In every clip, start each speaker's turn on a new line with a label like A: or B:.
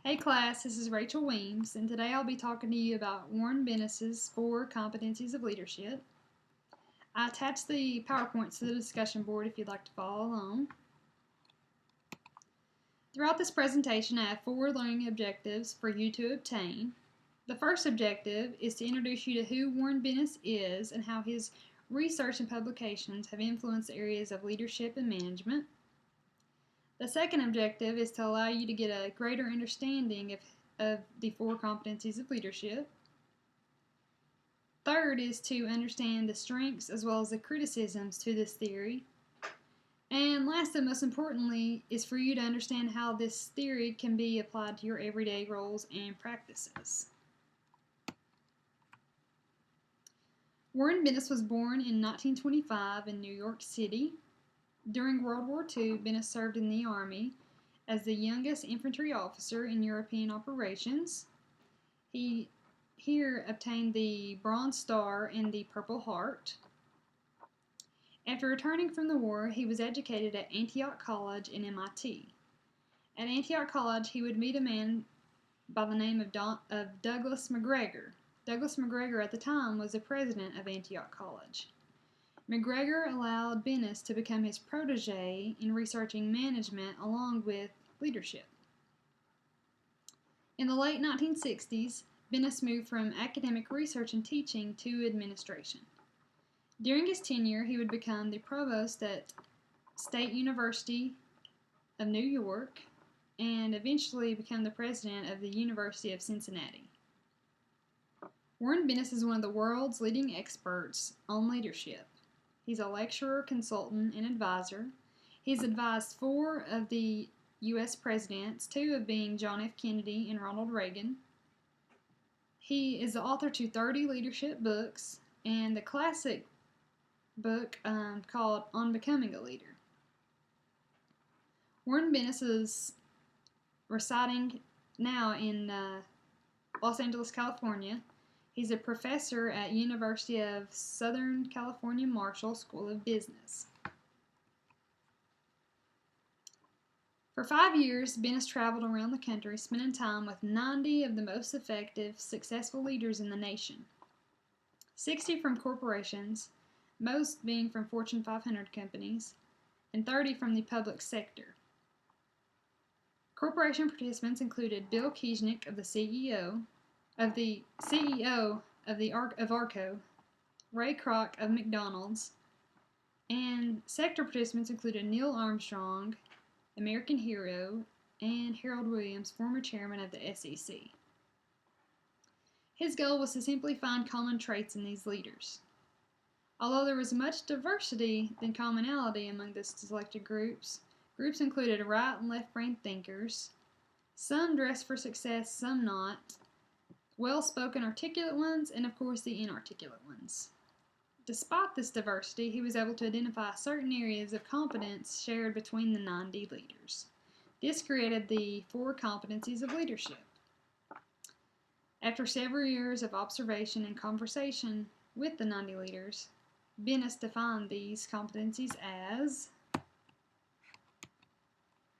A: Hey class, this is Rachel Weems, and today I'll be talking to you about Warren Bennis's 4 Competencies of Leadership. I attached the PowerPoints to the discussion board if you'd like to follow along. Throughout this presentation, I have 4 learning objectives for you to obtain. The first objective is to introduce you to who Warren Bennis is and how his research and publications have influenced areas of leadership and management. The second objective is to allow you to get a greater understanding of the 4 competencies of leadership. Third is to understand the strengths as well as the criticisms to this theory. And last and most importantly is for you to understand how this theory can be applied to your everyday roles and practices. Warren Bennis was born in 1925 in New York City. During World War II, Bennis served in the Army as the youngest infantry officer in European operations. He here obtained the Bronze Star and the Purple Heart. After returning from the war, he was educated at Antioch College and MIT. At Antioch College, he would meet a man by the name of Douglas McGregor. Douglas McGregor at the time was the president of Antioch College. McGregor allowed Bennis to become his protege in researching management along with leadership. In the late 1960s, Bennis moved from academic research and teaching to administration. During his tenure, he would become the provost at State University of New York and eventually become the president of the University of Cincinnati. Warren Bennis is one of the world's leading experts on leadership. He's a lecturer, consultant, and advisor. He's advised 4 of the U.S. presidents, 2 of being John F. Kennedy and Ronald Reagan. He is the author to 30 leadership books and the classic book called On Becoming a Leader. Warren Bennis is residing now in Los Angeles, California. He's a professor at University of Southern California Marshall School of Business. For 5 years, Bennis traveled around the country, spending time with 90 of the most effective, successful leaders in the nation. 60 from corporations, most being from Fortune 500 companies, and 30 from the public sector. Corporation participants included Bill Kieschnick, the CEO of Arco, Ray Kroc of McDonald's, and sector participants included Neil Armstrong, American hero, and Harold Williams, former chairman of the SEC. His goal was to simply find common traits in these leaders. Although there was much diversity than commonality among the selected groups included right and left brain thinkers, some dressed for success, some not, well-spoken articulate ones, and of course the inarticulate ones. Despite this diversity, he was able to identify certain areas of competence shared between the 90 leaders. This created the 4 competencies of leadership. After several years of observation and conversation with the 90 leaders, Bennis defined these competencies as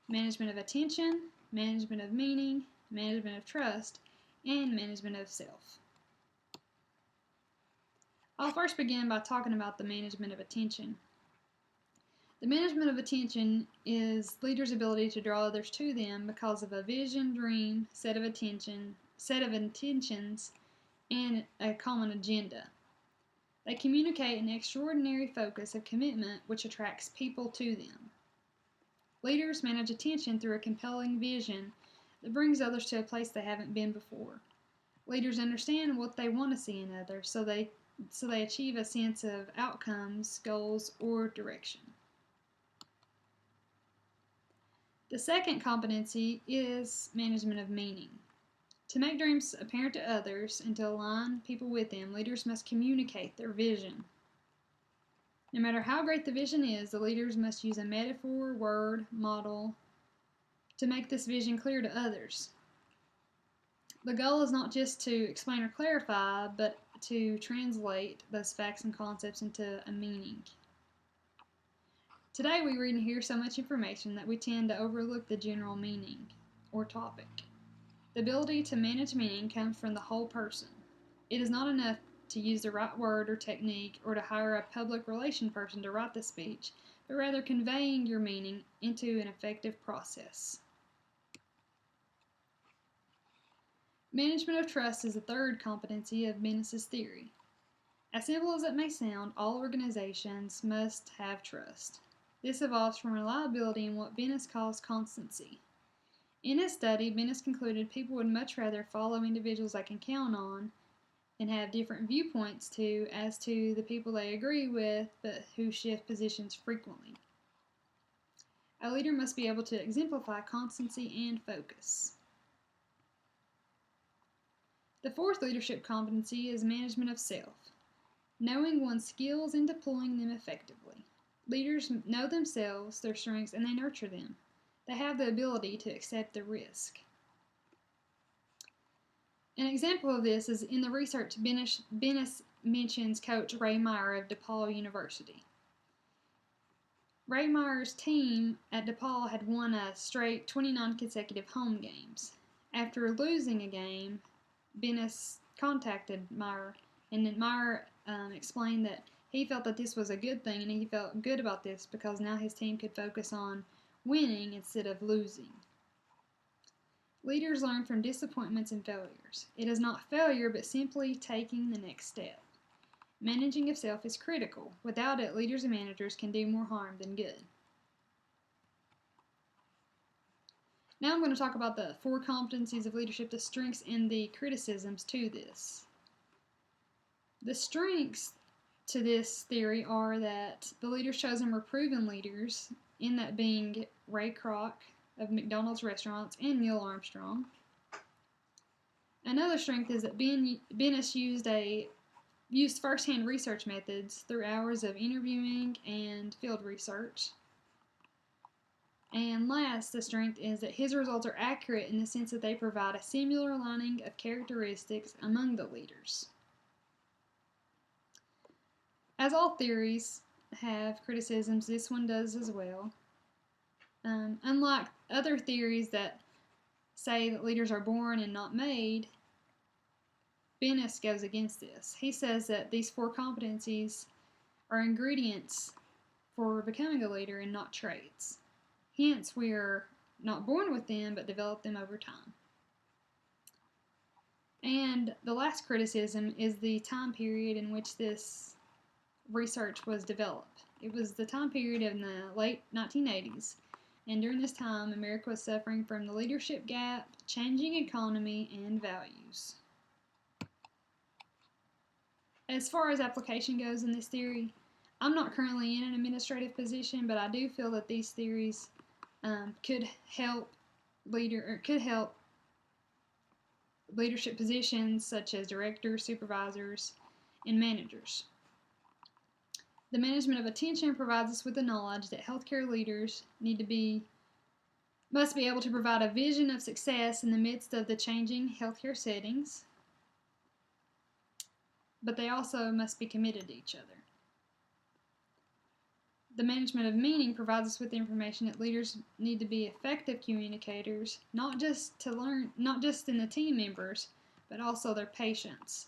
A: management of attention, management of meaning, management of trust, and management of self. I'll first begin by talking about the management of attention. The management of attention is leaders' ability to draw others to them because of a vision, dream, set of intentions, and a common agenda. They communicate an extraordinary focus of commitment which attracts people to them. Leaders manage attention through a compelling vision that brings others to a place they haven't been before. Leaders understand what they want to see in others, so they achieve a sense of outcomes, goals, or direction. The second competency is management of meaning. To make dreams apparent to others and to align people with them, leaders must communicate their vision. No matter how great the vision is, the leaders must use a metaphor, word, model to make this vision clear to others. The goal is not just to explain or clarify, but to translate those facts and concepts into a meaning. Today we read and hear so much information that we tend to overlook the general meaning or topic. The ability to manage meaning comes from the whole person. It is not enough to use the right word or technique or to hire a public relation person to write the speech, but rather conveying your meaning into an effective process. Management of trust is the third competency of Bennis's theory. As simple as it may sound, all organizations must have trust. This evolves from reliability and what Bennis calls constancy. In his study, Bennis concluded people would much rather follow individuals they can count on and have different viewpoints to as to the people they agree with but who shift positions frequently. A leader must be able to exemplify constancy and focus. The fourth leadership competency is management of self, knowing one's skills and deploying them effectively. Leaders know themselves, their strengths, and they nurture them. They have the ability to accept the risk. An example of this is in the research Bennis mentions coach Ray Meyer of DePaul University. Ray Meyer's team at DePaul had won a straight 29 consecutive home games. After losing a game, Bennis contacted Meyer, and then Meyer explained that he felt that this was a good thing, and he felt good about this because now his team could focus on winning instead of losing. Leaders learn from disappointments and failures. It is not failure, but simply taking the next step. Managing of self is critical. Without it, leaders and managers can do more harm than good. Now I'm going to talk about the four competencies of leadership, the strengths and the criticisms to this. The strengths to this theory are that the leaders chosen were proven leaders, in that being Ray Kroc of McDonald's restaurants and Neil Armstrong. Another strength is that Bennis used first-hand research methods through hours of interviewing and field research. And last, the strength is that his results are accurate in the sense that they provide a similar aligning of characteristics among the leaders. As all theories have criticisms, this one does as well. Unlike other theories that say that leaders are born and not made, Bennis goes against this. He says that these four competencies are ingredients for becoming a leader and not traits. Hence, we are not born with them, but develop them over time. And the last criticism is the time period in which this research was developed. It was the time period in the late 1980s, and during this time, America was suffering from the leadership gap, changing economy, and values. As far as application goes in this theory, I'm not currently in an administrative position, but I do feel that these theories could help leadership positions such as directors, supervisors, and managers. The management of attention provides us with the knowledge that healthcare leaders must be able to provide a vision of success in the midst of the changing healthcare settings, but they also must be committed to each other. The management of meaning provides us with the information that leaders need to be effective communicators, not just in the team members, but also their patients,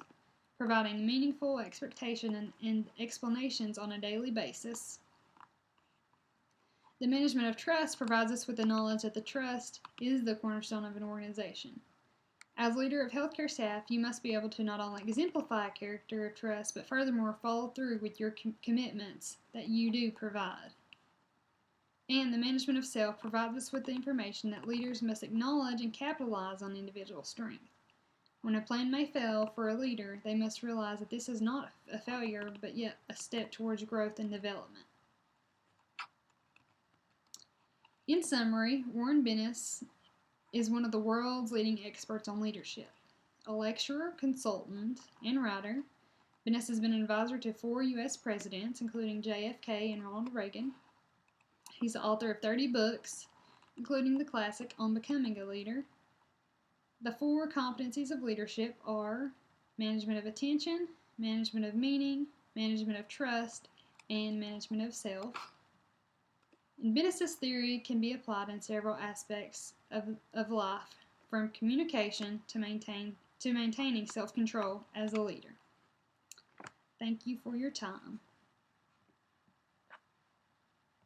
A: providing meaningful expectation and explanations on a daily basis. The management of trust provides us with the knowledge that the trust is the cornerstone of an organization. As leader of healthcare staff, you must be able to not only exemplify a character of trust, but furthermore follow through with your commitments that you do provide. And the management of self provides us with the information that leaders must acknowledge and capitalize on individual strength. When a plan may fail for a leader, they must realize that this is not a failure, but yet a step towards growth and development. In summary, Warren Bennis is one of the world's leading experts on leadership. A lecturer, consultant, and writer, Bennis has been an advisor to 4 U.S. presidents, including JFK and Ronald Reagan. He's the author of 30 books, including the classic On Becoming a Leader. The 4 competencies of leadership are management of attention, management of meaning, management of trust, and management of self. And Bennis's theory can be applied in several aspects of life, from communication to maintaining self-control as a leader. Thank you for your time.